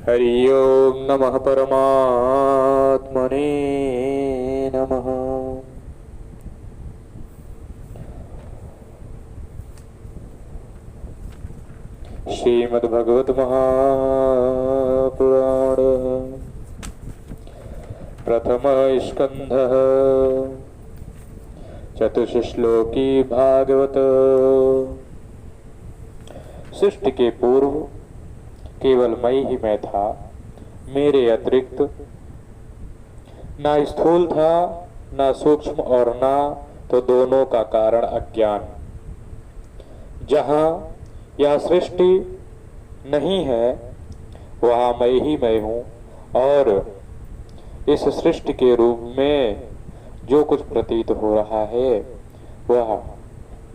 हरि ओम नमः परमात्मने नमः। श्रीमद्भगवत महापुराण प्रथम स्कंधः चतुश्लोकी भागवत। सृष्टि के पूर्व केवल मैं ही मैं था, मेरे अतिरिक्त ना स्थूल था ना सूक्ष्म और ना तो दोनों का कारण अज्ञान। जहाँ यह सृष्टि नहीं है वहाँ मैं ही मैं हूँ, और इस सृष्टि के रूप में जो कुछ प्रतीत हो रहा है वह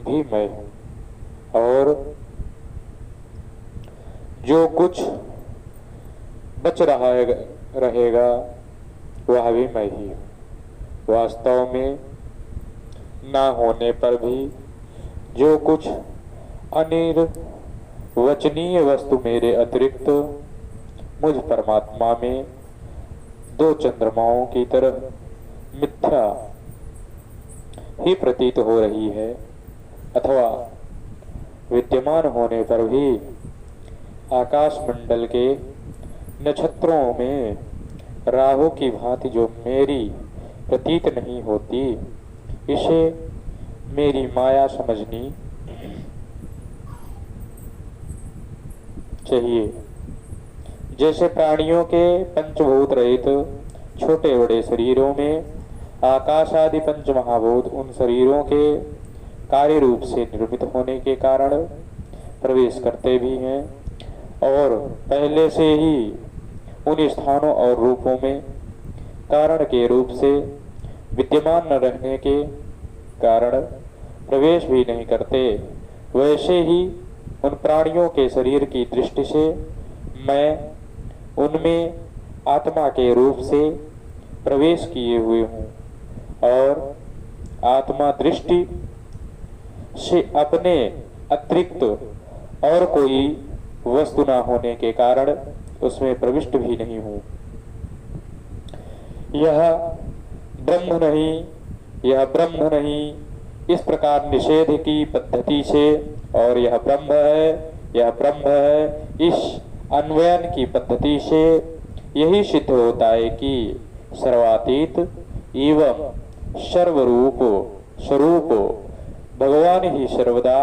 भी मैं हूँ, और जो कुछ बच रहा रहेगा वह भी मैं ही हूँ। वास्तव में ना होने पर भी जो कुछ अनिर्वचनीय वस्तु मेरे अतिरिक्त मुझ परमात्मा में दो चंद्रमाओं की तरह मिथ्या ही प्रतीत हो रही है, अथवा विद्यमान होने पर भी आकाश मंडल के नक्षत्रों में राहु की भांति जो मेरी प्रतीत नहीं होती, इसे मेरी माया समझनी चाहिए। जैसे प्राणियों के पंचभूत रहित छोटे बड़े शरीरों में आकाश आदि पंच महाभूत उन शरीरों के कार्य रूप से निर्मित होने के कारण प्रवेश करते भी हैं, और पहले से ही उन स्थानों और रूपों में कारण के रूप से विद्यमान न रहने के कारण प्रवेश भी नहीं करते, वैसे ही उन प्राणियों के शरीर की दृष्टि से मैं उनमें आत्मा के रूप से प्रवेश किए हुए हूँ, और आत्मा दृष्टि से अपने अतिरिक्त और कोई वस्तु न होने के कारण उसमें प्रविष्ट भी नहीं हूँ। यह ब्रह्म नहीं, यह ब्रह्म नहीं, इस प्रकार निषेध की पद्धति से, और यह ब्रह्म है, यह ब्रह्म है, इस अन्वयन की पद्धति से यही सिद्ध होता है कि सर्वातीत एवं सर्वरूप स्वरूप भगवान ही सर्वदा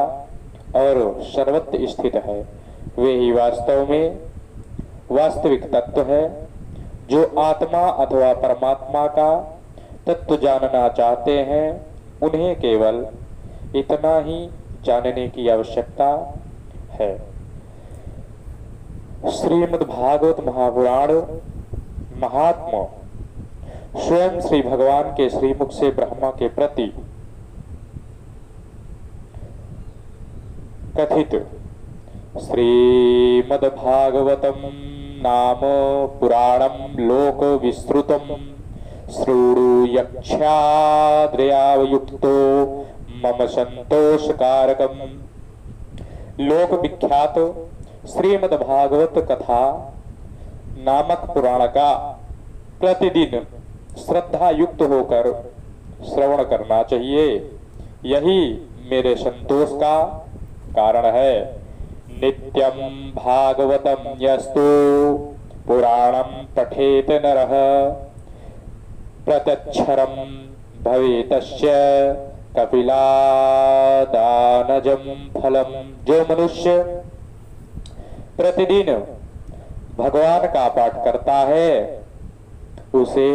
और सर्वत्र स्थित है। वे ही वास्तव में वास्तविक तत्व है। जो आत्मा अथवा परमात्मा का तत्व जानना चाहते हैं उन्हें केवल इतना ही जानने की आवश्यकता है। श्रीमद्भागवत महापुराण महात्मा स्वयं श्री भगवान के श्रीमुख से ब्रह्मा के प्रति कथित श्रीमद्भागवतम नाम पुराणम लोक विस्तृतम श्रूयक्षाद्रयावयुक्तो मम संतोष कारकम। लोक विख्यात श्रीमद्भागवत कथा नामक पुराण का प्रतिदिन श्रद्धा युक्त होकर श्रवण करना चाहिए, यही मेरे संतोष का कारण है। नित्यं भागवतं यस्तु पुराणं पठेत नरः प्रत्यक्षरं भवेतस्य कपिलादानजं फलम। जो मनुष्य प्रतिदिन भगवान का पाठ करता है उसे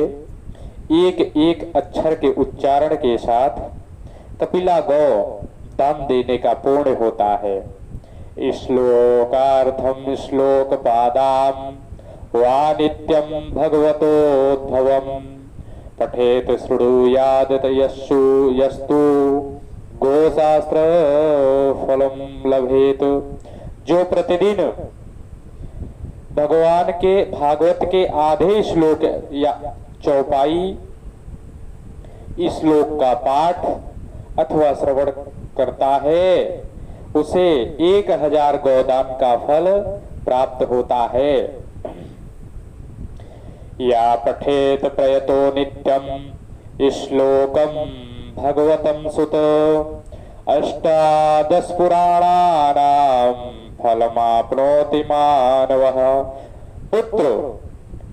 एक एक अक्षर के उच्चारण के साथ कपिला गौ दान देने का पुण्य होता है। श्लोकार्थम श्लोक पादाम वा नित्यम भगवतोद्भवम पठेत शृणुयाद यस्तु गोशास्त्र फलम लभेत। जो प्रतिदिन भगवान के भागवत के आधे श्लोक या चौपाई इस श्लोक का पाठ अथवा श्रवण करता है उसे 1000 गोदान का फल प्राप्त होता है। या पठेत प्रयतो नित्यं श्लोकं भगवतं सुत अष्टादश पुराणानां फलमाप्नोति मानवः। पुत्र,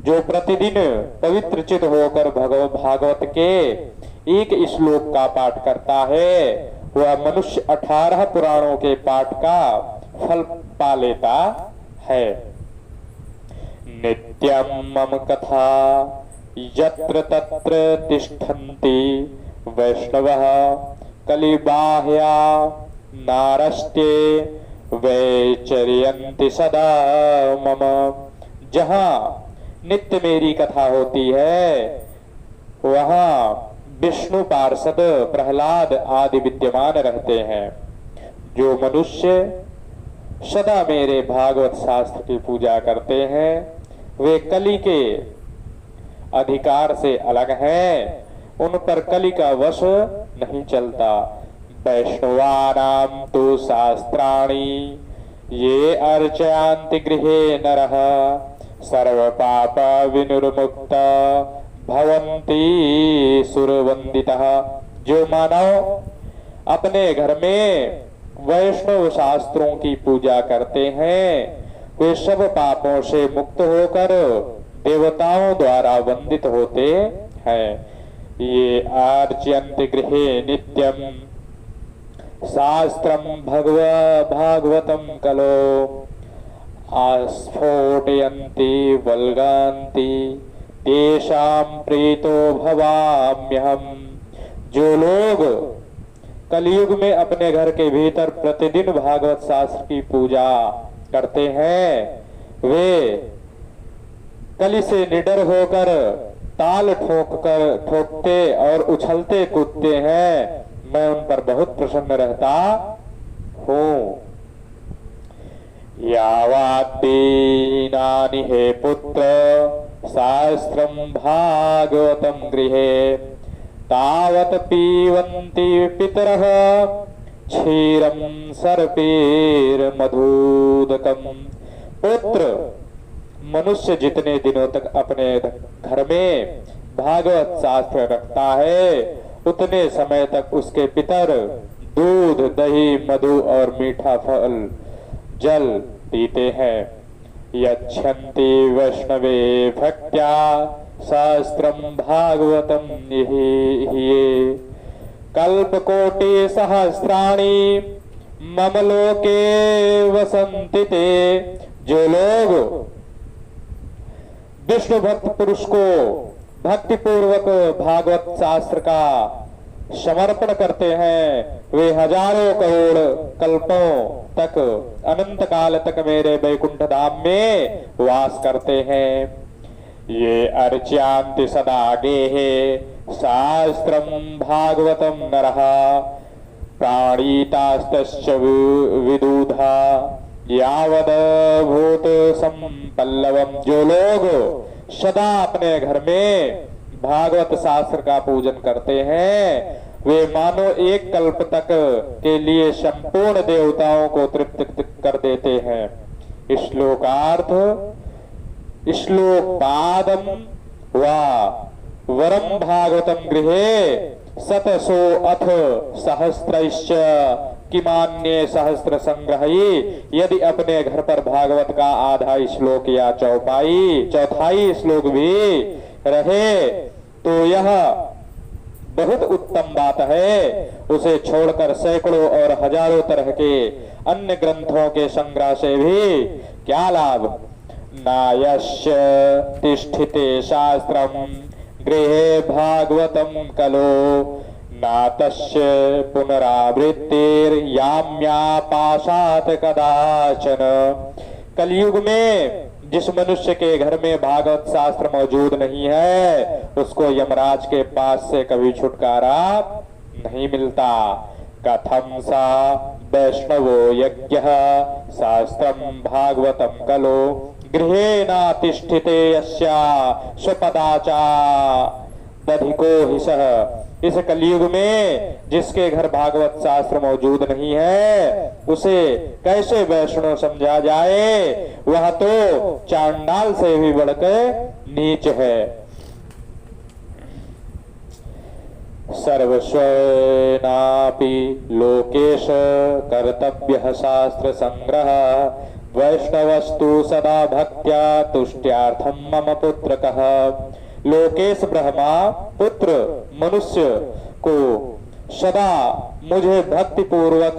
जो प्रतिदिन पवित्र चित होकर भागवत के एक श्लोक का पाठ करता है वह मनुष्य 18 पुराणों के पाठ का फल पा लेता है। नित्यं मम कथा यत्र तत्र तिष्ठन्ति वैष्णवः कलिबाह्या नारस्ते वैचर्यन्ति सदा मम। जहाँ नित्य मेरी कथा होती है वहाँ विष्णु पार्षद प्रहलाद आदि विद्यमान रहते हैं। जो मनुष्य सदा मेरे भागवत शास्त्र की पूजा करते हैं वे कली के अधिकार से अलग हैं, उन पर कली का वश नहीं चलता। वैष्णवानां तु शास्त्राणि ये अर्चयन्ति गृहे नरः सर्व पाप विनिर्मुक्त भवन्ति सुरवंदितः। जो मानव अपने घर में वैष्णव शास्त्रों की पूजा करते हैं वे सब पापों से मुक्त होकर देवताओं द्वारा वंदित होते हैं। ये अर्चयन्ति गृहे नित्यं शास्त्रं भागवतं कलो आस्फोटयन्ति वल्गान्ति तेषां प्रीतो भवाम्यहम्। जो लोग कलयुग में अपने घर के भीतर प्रतिदिन भागवत शास्त्र की पूजा करते हैं वे कली से निडर होकर ताल ठोकते और उछलते कूदते हैं, मैं उन पर बहुत प्रसन्न रहता हूँ। यावादीनानि हे पुत्र शास्त्रं भागवतं गृहे तावत् पीवन्ति पितरः क्षीरं सर्पैर्मधुदकम्। पुत्र, मनुष्य जितने दिनों तक अपने घर में भागवत शास्त्र रखता है उतने समय तक उसके पितर दूध दही मधु और मीठा फल जल पीते हैं। यच्छन्ति वैष्णवे भक्त्या शास्त्रं भागवतं ये कल्पकोटि सहस्राणि मम लोके वसन्ति ते। जो लोग विष्णु भक्त पुरुष को भक्ति पूर्वक भागवत शास्त्र का समर्पण करते हैं वे हजारों करोड़ कल्पों तक अनंत काल तक मेरे वैकुंठ धाम में वास करते हैं। ये अर्चयन्ति सदा गेहे शास्त्रं भागवतं नरः प्राणीतास्तस्य विदुधा यावद भूत संपल्लवम। जो लोग सदा अपने घर में भागवत शास्त्र का पूजन करते हैं वे मानो एक कल्प तक के लिए संपूर्ण देवताओं को तृप्त कर देते हैं। श्लोकार्थ श्लोकपादम वा वरम भागवतम गृहे शतसो अथ सहस्त्रैश्च किमान्ये सहस्त्र संग्रही। यदि अपने घर पर भागवत का आधा श्लोक या चौथाई श्लोक भी रहे तो यह बहुत उत्तम बात है। उसे छोड़कर सैकड़ों और हजारों तरह के अन्य ग्रंथों के संग्रह से भी क्या लाभ। नायस्य तिष्ठिते शास्त्रम गृहे भागवतं कलो नातस्य पुनरावृत्तिर्याम्या पाशात् कदाचन। कलयुग में जिस मनुष्य के घर में भागवत शास्त्र मौजूद नहीं है उसको यमराज के पास से कभी छुटकारा नहीं मिलता। कथम सा वैष्णवो यज्ञः शास्त्रं भागवतं कलो गृहे नातिष्ठिते यस्या स्वपदाचा दधिको हि सः। इस कलयुग में जिसके घर भागवत शास्त्र मौजूद नहीं है उसे कैसे वैष्णव समझा जाए? वह तो चांडाल से भी बढ़कर नीच है। सर्वस्वेनापि लोकेश कर्तव्यः शास्त्र संग्रह वैष्णवस्तु सदा भक्त्या तुष्ट्यार्थम मम पुत्रकः। लोकेश ब्रह्मा पुत्र मनुष्य को सदा मुझे भक्ति पूर्वक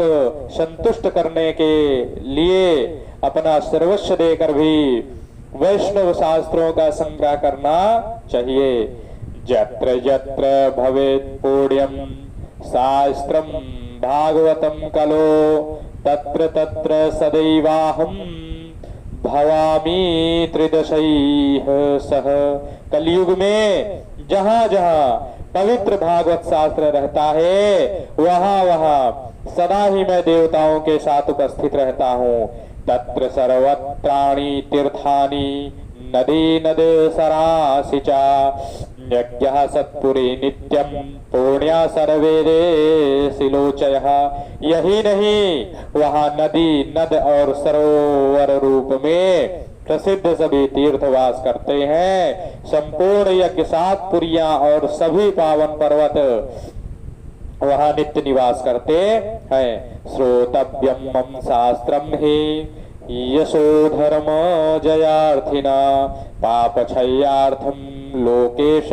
संतुष्ट करने के लिए अपना सर्वस्व देकर भी वैष्णव शास्त्रों का संग्रह करना चाहिए। यत्र यत्र भवेत् पुण्यं शास्त्रं भागवतं कलो तत्र तत्र सदैवाहं भवामि त्रिदशैः सह। कलयुग में जहाँ जहाँ पवित्र भागवत शास्त्र रहता है वहाँ वहाँ सदा ही मैं देवताओं के साथ उपस्थित रहता हूँ। तत्र सर्वत्राणि तीर्थानि नदी नद सरासि च यज्ञः सत्पुरी नित्यम पुण्या सर्वेदे सिलोचयः। यही नहीं वहाँ नदी नद और सरोवर रूप में प्रसिद्ध सभी तीर्थवास करते हैं। संपूर्ण यज्ञ सातपुरियां और सभी पावन पर्वत वहाँ नित्य निवास करते हैं। श्रोतव्यम मम शास्त्रम ही यशो धर्म जयार्थिना पापक्षयार्थम लोकेश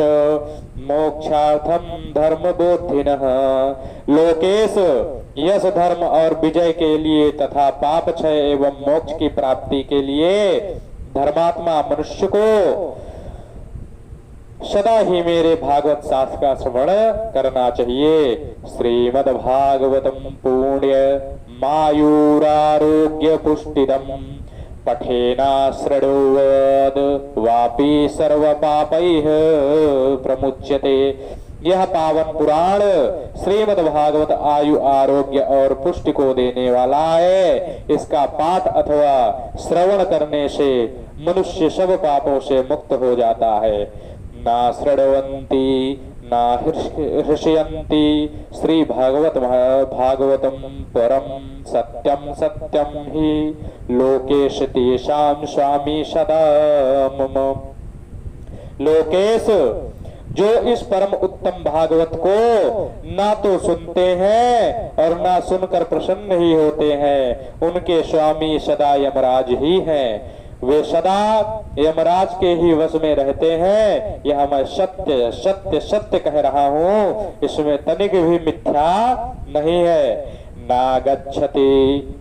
मोक्षार्थम धर्म बोधिनः। लोकेश यश धर्म और विजय के लिए तथा पाप क्षय एवं मोक्ष की प्राप्ति के लिए धर्मात्मा मनुष्य को सदा ही मेरे भागवत शास्त्र का श्रवण करना चाहिए। श्रीमद् भागवतम पुण्य मायूरारोग्य पुष्टिदम पठेना शृणुवद वापि सर्व पापैः प्रमुच्यते। यह पावन पुराण श्रीमद् भागवत आयु आरोग्य और पुष्टि को देने वाला है। इसका पाठ अथवा श्रवण करने से मनुष्य सब पापों से मुक्त हो जाता है। ना शृण्वन्ति ना हृष्यन्ति श्री भागवतम परम सत्यम सत्यम ही लोकेश तेषां स्वामी सदा मम। लोकेश जो इस परम उत्तम भागवत को ना तो सुनते हैं और ना सुनकर प्रसन्न ही होते हैं, उनके स्वामी सदा यमराज ही हैं। वे सदा यमराज के ही वश में रहते हैं। यह मैं सत्य सत्य सत्य कह रहा हूँ, इसमें तनिक भी मिथ्या नहीं है। ना गच्छति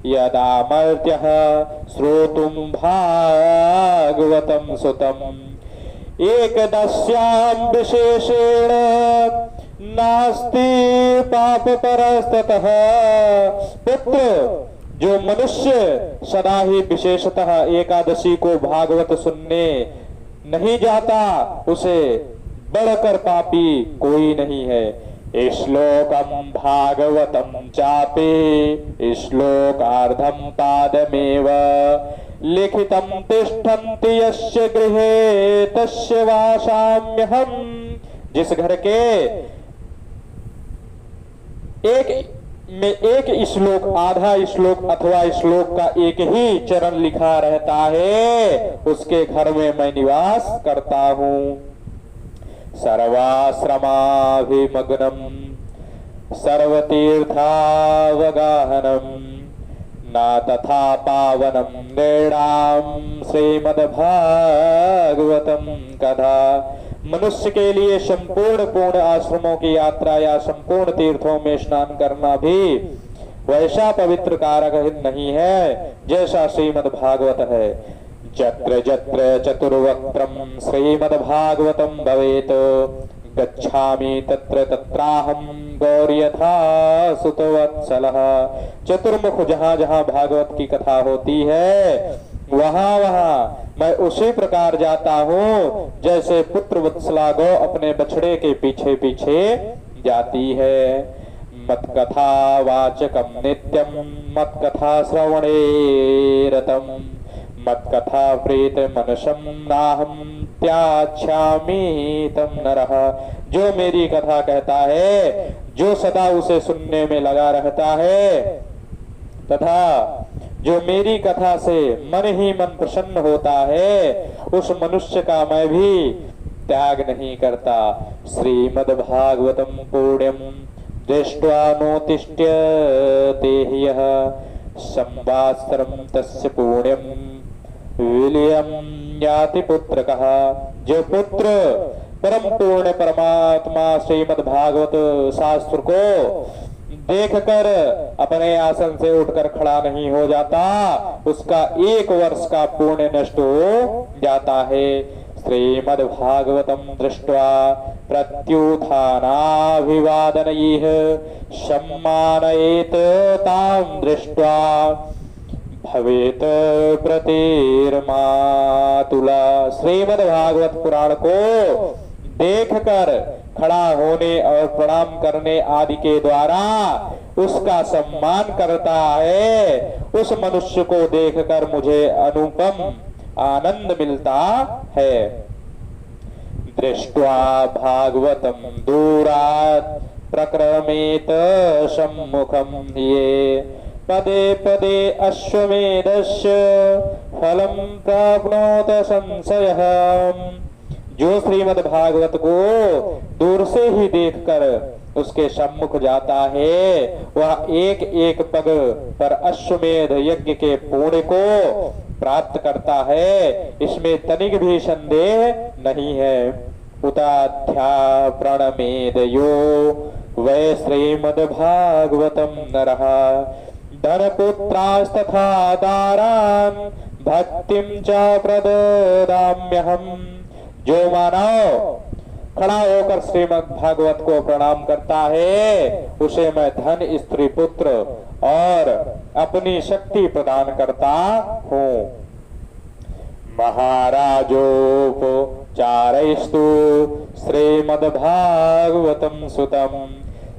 यदा मर्त्यः श्रोतुं भागवतं सुतम् एकदस्यां विशेषेण नास्ति पाप परस्ततः। पुत्र जो मनुष्य सदा ही विशेषतः एकादशी को भागवत सुनने नहीं जाता उसे बढ़कर पापी कोई नहीं है। श्लोकम भागवतम चापे श्लोकार्धम पादमेव लिखितम तिष्ठन्ति यस्य गृहे तस्य वासाम्यहम्। जिस घर के एक श्लोक आधा श्लोक अथवा श्लोक का एक ही चरण लिखा रहता है उसके घर में मैं निवास करता हूँ। सर्वाश्रमाभिमग्नम सर्वतीर्थावगाहनम ना तथा पावनम नृणाम श्रीमद्भागवतम कथा। मनुष्य के लिए संपूर्ण पूर्ण आश्रमों की यात्रा या संपूर्ण तीर्थों में स्नान करना भी वैसा पवित्र कारक नहीं है जैसा श्रीमद् भागवत है। जत्र जत्र चतुर्वक्त्रम श्रीमद् भागवतम भवेत गच्छामि तत्र तत्राहम गौर्यथा सुतवत्सलः। चतुर्मुख जहाँ जहाँ भागवत की कथा होती है वहाँ वहाँ मैं उसी प्रकार जाता हूँ जैसे पुत्र वत्सला गौ अपने बछड़े के पीछे पीछे जाती है। मत कथा वाचकम नित्यम मत कथा श्रवणे रतम मत कथा प्रेत मनसम नाहम त्याच्छामि तम नरः। जो मेरी कथा कहता है, जो सदा उसे सुनने में लगा रहता है, तथा जो मेरी कथा से मन ही मन प्रसन्न होता है, उस मनुष्य का मैं भी त्याग नहीं करता। श्रीमद्भागवतम पुण्यम दृष्ट्वा नोत्तिष्ठते ह्यः संवात्सरं तस्य पुण्यम विलियम याति पुत्रकः। जो पुत्र परम पूर्ण परमात्मा श्रीमद्भागवत शास्त्र को देखकर अपने आसन से उठकर खड़ा नहीं हो जाता, उसका 1 वर्ष का पुण्य नष्ट हो जाता है। श्रीमद्भागवतम दृष्ट्वा प्रत्युत्थानाभिवादनैः सम्मानयेत तां दृष्ट्वा भवेत प्रतिर्मातुला। श्रीमद्भागवत पुराण को देखकर खड़ा होने और प्रणाम करने आदि के द्वारा उसका सम्मान करता है, उस मनुष्य को देखकर मुझे अनुपम आनंद मिलता है। दृष्ट्वा भागवतम दूरात् प्रक्रमेत सम्मुखम ये पदे पदे अश्वमेधस्य फलम प्राप्नोत संशयः। जो श्रीमद् भागवत को दूर से ही देखकर उसके सम्मुख जाता है, वह एक एक पग पर अश्वमेध यज्ञ के पुण्य को प्राप्त करता है, इसमें तनिक भी संदेह नहीं है। उताध्या प्रणमेदयो वै श्रीमद्भागवतम नरः धनपुत्रास्तथा दारान् भक्तिं च प्रददाम्यहम्। जो मानव खड़ा होकर श्रीमद् भागवत को प्रणाम करता है, उसे मैं धन, स्त्री, पुत्र और अपनी शक्ति प्रदान करता हूँ। महाराजोपचारैस्तु श्रीमद् भागवतम सुतम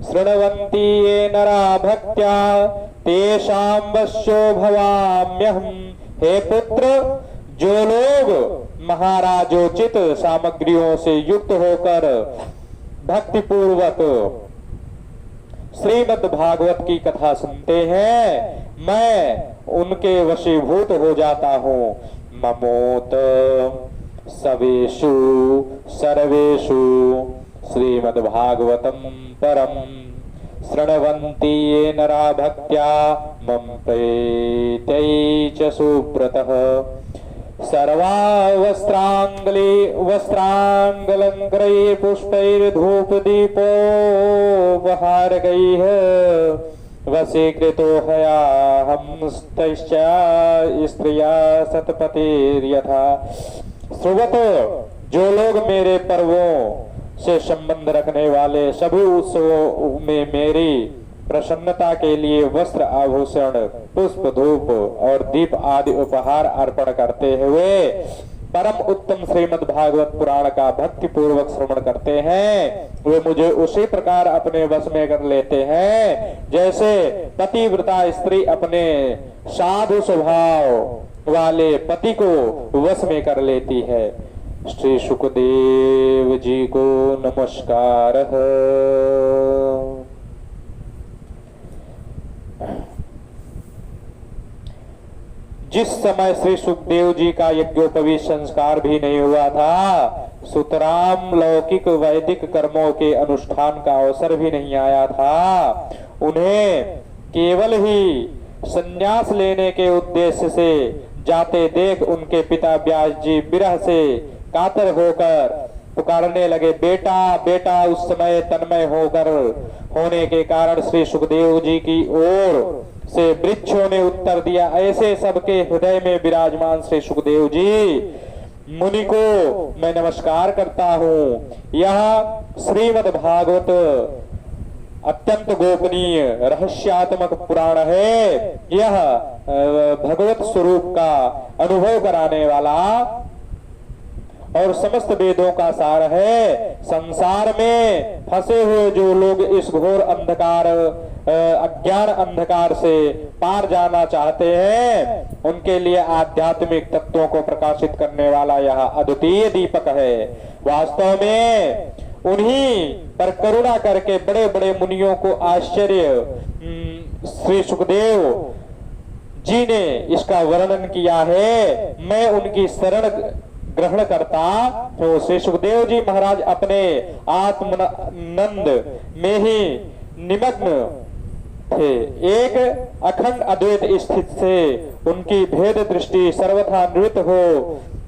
शृण्वन्ति ये नरा भक्त्या तेषां वश्यो भवाम्यहम्। हे पुत्र, जो लोग महाराजोचित सामग्रियों से युक्त होकर भक्ति पूर्वक श्रीमद् भागवत की कथा सुनते हैं, मैं उनके वशीभूत हो जाता हूँ। ममोत सवेषु सर्वेषु श्रीमद् भागवतम परम शृण्वन्ति ये नरा भक्त्या मम प्रीत्यै च सुव्रतः। वस्त्रांगलंकृ पुष्पैर्धूपदीपोपहारकैः वशीकृतो हयाहंस्तैश्च स्त्रिया सतपतिर्यथा। श्रुवत, जो लोग मेरे पर्वों से संबंध रखने वाले सभी उत्सवों में मेरी प्रसन्नता के लिए वस्त्र, आभूषण, पुष्प, धूप और दीप आदि उपहार अर्पण करते हुए परम उत्तम श्रीमद् भागवत पुराण का भक्ति पूर्वक श्रवण करते हैं, वे मुझे उसी प्रकार अपने वश में कर लेते हैं जैसे पतिव्रता स्त्री अपने साधु स्वभाव वाले पति को वश में कर लेती है। श्री सुखदेव जी को नमस्कार। जिस समय श्री सुखदेव जी का यज्ञोपवीत संस्कार भी नहीं हुआ था, सुतराम लौकिक वैदिक कर्मों के अनुष्ठान का अवसर भी नहीं आया था, उन्हें केवल ही संन्यास लेने के उद्देश्य से जाते देख उनके पिता व्यास जी विरह से कातर होकर पुकारने लगे, बेटा बेटा। उस समय तन्मय होकर होने के कारण श्री सुखदेव जी की ओर से वृक्षों ने उत्तर दिया, ऐसे सबके हृदय में विराजमान श्री सुखदेव जी मुनि को मैं नमस्कार करता हूँ। यह श्रीमद् भागवत अत्यंत गोपनीय रहस्यात्मक पुराण है। यह भगवत स्वरूप का अनुभव कराने वाला और समस्त वेदों का सार है। संसार में फंसे हुए जो लोग इस घोर अंधकार अज्ञान अंधकार से पार जाना चाहते हैं, उनके लिए आध्यात्मिक तत्वों को प्रकाशित करने वाला यह अद्वितीय दीपक है। वास्तव में उन्हीं पर करुणा करके बड़े बड़े मुनियों को आश्चर्य श्री सुखदेव जी ने इसका वर्णन किया है। मैं उनकी शरण ग्रहण करता तो श्री सुखदेव जी महाराज अपने आत्मानंद में ही निमग्न थे। एक अखंड अद्वैत स्थित से उनकी भेद दृष्टि सर्वथा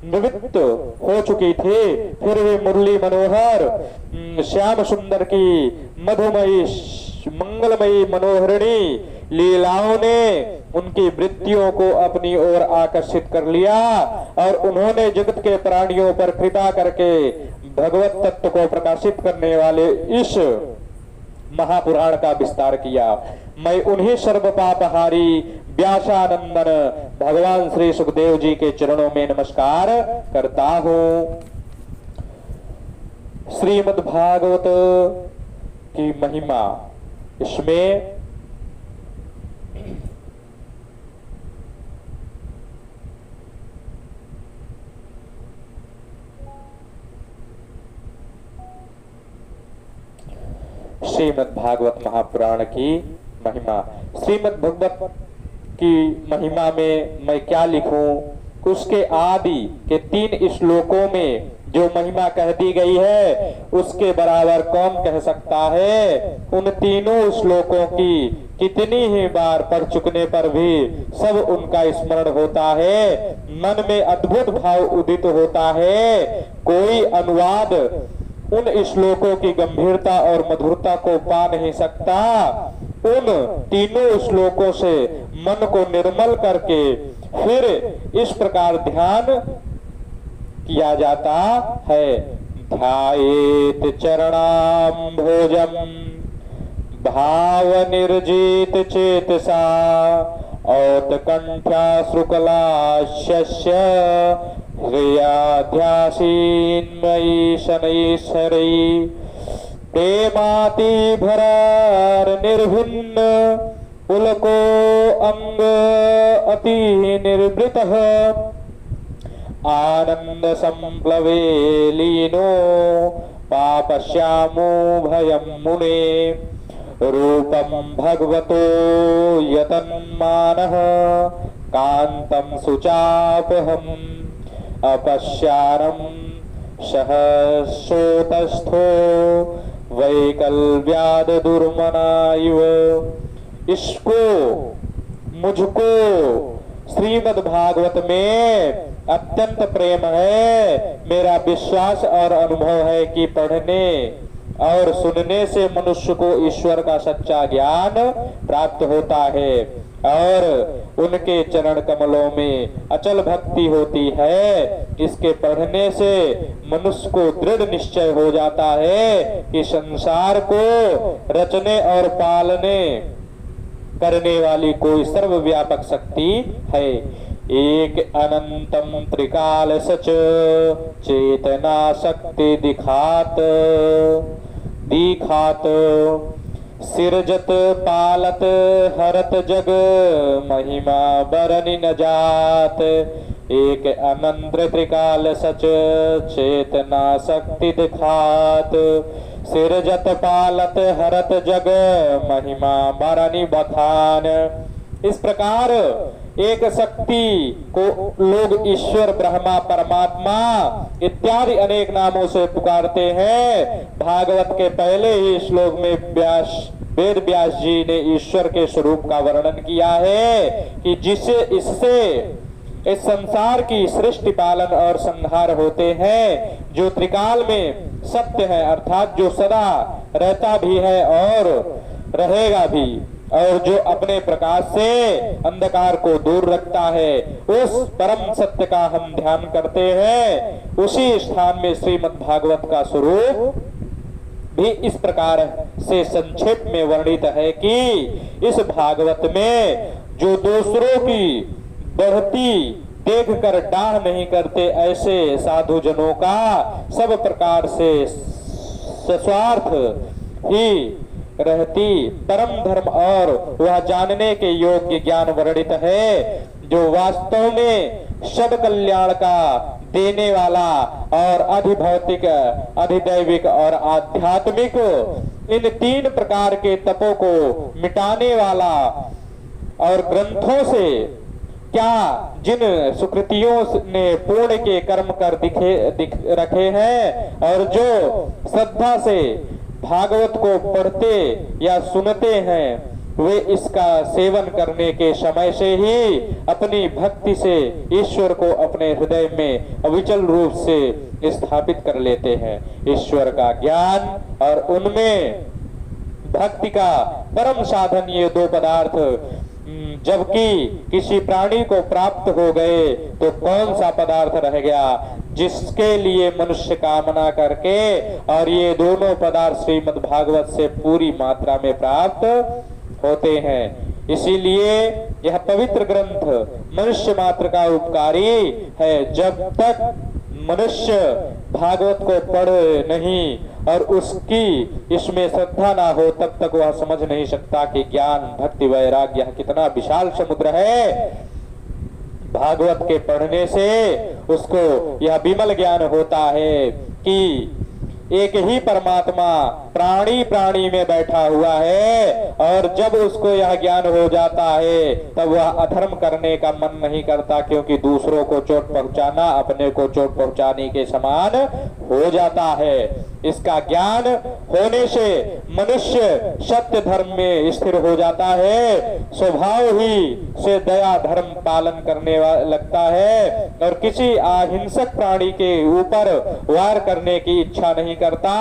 निवृत्त हो चुकी थी। फिर भी मुरली मनोहर श्याम सुंदर की मधुमयी मंगलमयी मनोहरिणी लीलाओं ने उनकी वृत्तियों को अपनी ओर आकर्षित कर लिया और उन्होंने जगत के प्राणियों पर कृपा करके भगवत तत्व को प्रकाशित करने वाले इस महापुराण का विस्तार किया। मैं उन्हीं सर्व पापहारी व्यासानंदन भगवान श्री सुखदेव जी के चरणों में नमस्कार करता हूँ। श्रीमद् भागवत की महिमा, इसमें श्रीमद् भागवत महापुराण की महिमा। श्रीमद् भागवत की महिमा में मैं क्या लिखूं? उसके आदि के 3 श्लोकों में जो महिमा कह दी गई है उसके बराबर कौन कह सकता है। उन तीनों श्लोकों की कितनी ही बार पढ़ चुकने पर भी सब उनका स्मरण होता है, मन में अद्भुत भाव उदित होता है। कोई अनुवाद उन श्लोकों की गंभीरता और मधुरता को पा नहीं सकता। उन तीनों श्लोकों से मन को निर्मल करके फिर इस प्रकार ध्यान किया जाता है। ध्यायेत चरणाम्भोजं भाव निर्जित चेतसा औत्कंठा शुक्लाशस्य हृदयाध्यासीन्मयी शनैश्वरी प्रेमाति भरार निर्भिन्न पुलको अंग अति निर्वृतः आनंद संप्लवे लीनो पापश्यामो भयं मुने रूपं भगवतो यतन्मानः कांतं सुचापहम् अपश्यारं सहस्रोतस्थो वैकल्व्याद दुर्मना इव। इसको मुझको श्रीमद् भागवत में अत्यंत प्रेम है। मेरा विश्वास और अनुभव है कि पढ़ने और सुनने से मनुष्य को ईश्वर का सच्चा ज्ञान प्राप्त होता है और उनके चरण कमलों में अचल भक्ति होती है। इसके पढ़ने से मनुष्य को दृढ़ निश्चय हो जाता है कि संसार को रचने और पालने करने वाली कोई सर्वव्यापक शक्ति है। एक अनंतम त्रिकाल सच चेतना शक्ति दिखात सिरजत पालत हरत जग महिमा बरनि न जात। एक अनंत त्रिकाल सच चेतना शक्ति दिखात सिरजत पालत हरत जग महिमा बरनि बखान। इस प्रकार एक शक्ति को लोग ईश्वर, ब्रह्मा, परमात्मा इत्यादि अनेक नामों से पुकारते हैं। भागवत के पहले ही श्लोक में वेद व्यास जी ने ईश्वर के स्वरूप का वर्णन किया है कि इससे इस संसार की सृष्टि, पालन और संहार होते हैं। जो त्रिकाल में सत्य है अर्थात जो सदा रहता भी है और रहेगा भी, और जो अपने प्रकाश से अंधकार को दूर रखता है, उस परम सत्य का हम ध्यान करते हैं। उसी स्थान में श्रीमद् भागवत का स्वरूप भी इस प्रकार से संक्षेप में वर्णित है कि इस भागवत में जो दूसरों की बढ़ती देखकर डाह नहीं करते ऐसे साधु जनों का सब प्रकार से स्वार्थ ही रहती परम धर्म और वह जानने के योग्य ज्ञान वर्णित है जो वास्तव में सब कल्याण का देने वाला और अधिभौतिक, अधिदैविक और आध्यात्मिक इन तीन प्रकार के तपों को मिटाने वाला और ग्रंथों से क्या जिन सुकृतियों ने पूर्ण के कर्म कर रखे हैं और जो श्रद्धा से भागवत को पढ़ते या सुनते हैं वे इसका सेवन करने के समय से ही अपनी भक्ति से ईश्वर को अपने हृदय में अविचल रूप से स्थापित कर लेते हैं। ईश्वर का ज्ञान और उनमें भक्ति का परम साधन ये दो पदार्थ जबकि किसी प्राणी को प्राप्त हो गए तो कौन सा पदार्थ रह गया जिसके लिए मनुष्य कामना करके और ये दोनों पदार्थ श्रीमद् भागवत से पूरी मात्रा में प्राप्त होते हैं। इसीलिए यह पवित्र ग्रंथ मनुष्य मात्र का उपकारी है। जब तक मनुष्य भागवत को पढ़ नहीं और उसकी इसमें श्रद्धा ना हो तब तक वह समझ नहीं सकता कि ज्ञान भक्ति वैराग्य कितना विशाल समुद्र है। भागवत के पढ़ने से उसको यह विमल ज्ञान होता है कि एक ही परमात्मा प्राणी प्राणी में बैठा हुआ है और जब उसको यह ज्ञान हो जाता है तब वह अधर्म करने का मन नहीं करता क्योंकि दूसरों को चोट पहुंचाना अपने को चोट पहुंचाने के समान हो जाता है। इसका ज्ञान होने से मनुष्य सत्य धर्म में स्थिर हो जाता है, स्वभाव ही से दया धर्म पालन करने लगता है और किसी अहिंसक प्राणी के ऊपर वार करने की इच्छा नहीं करता।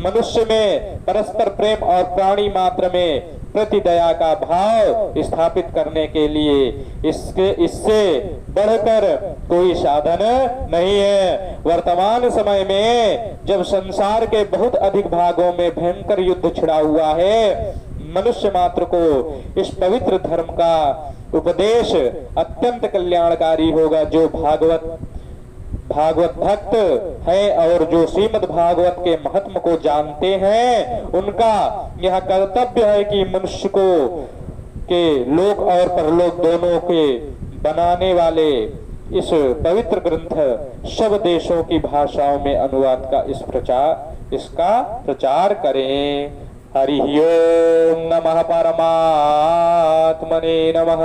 मनुष्य में परस्पर प्रेम और प्राणी मात्र में प्रति दया का भाव स्थापित करने के लिए इससे बढ़कर कोई साधन नहीं है। वर्तमान समय में जब संसार के बहुत अधिक भागों में भयंकर युद्ध छिड़ा हुआ है, मनुष्य मात्र को इस पवित्र धर्म का उपदेश अत्यंत कल्याणकारी होगा। जो भागवत भक्त है और जो श्रीमद् भागवत के महत्व को जानते हैं उनका यह कर्तव्य है कि मनुष्य को के लोक और परलोक दोनों के बनाने वाले इस पवित्र ग्रंथ सब देशों की भाषाओं में अनुवाद का इसका प्रचार करें। हरि ओम नमः परमात्मने नमः।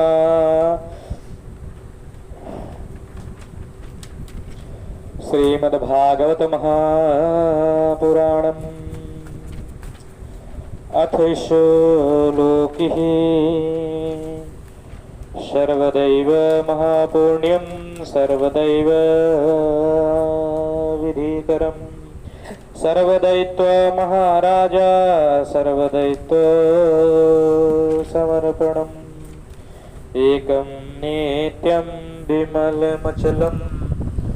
श्रीमद्भागवत महापुराणम् अथ श्लोकिः सर्वदैव महापुण्यं सर्वदैव विधिकरम् सर्वदैत्व महाराजा सर्वदैत्व समर्पणम् एकं नित्यं विमलमचलम्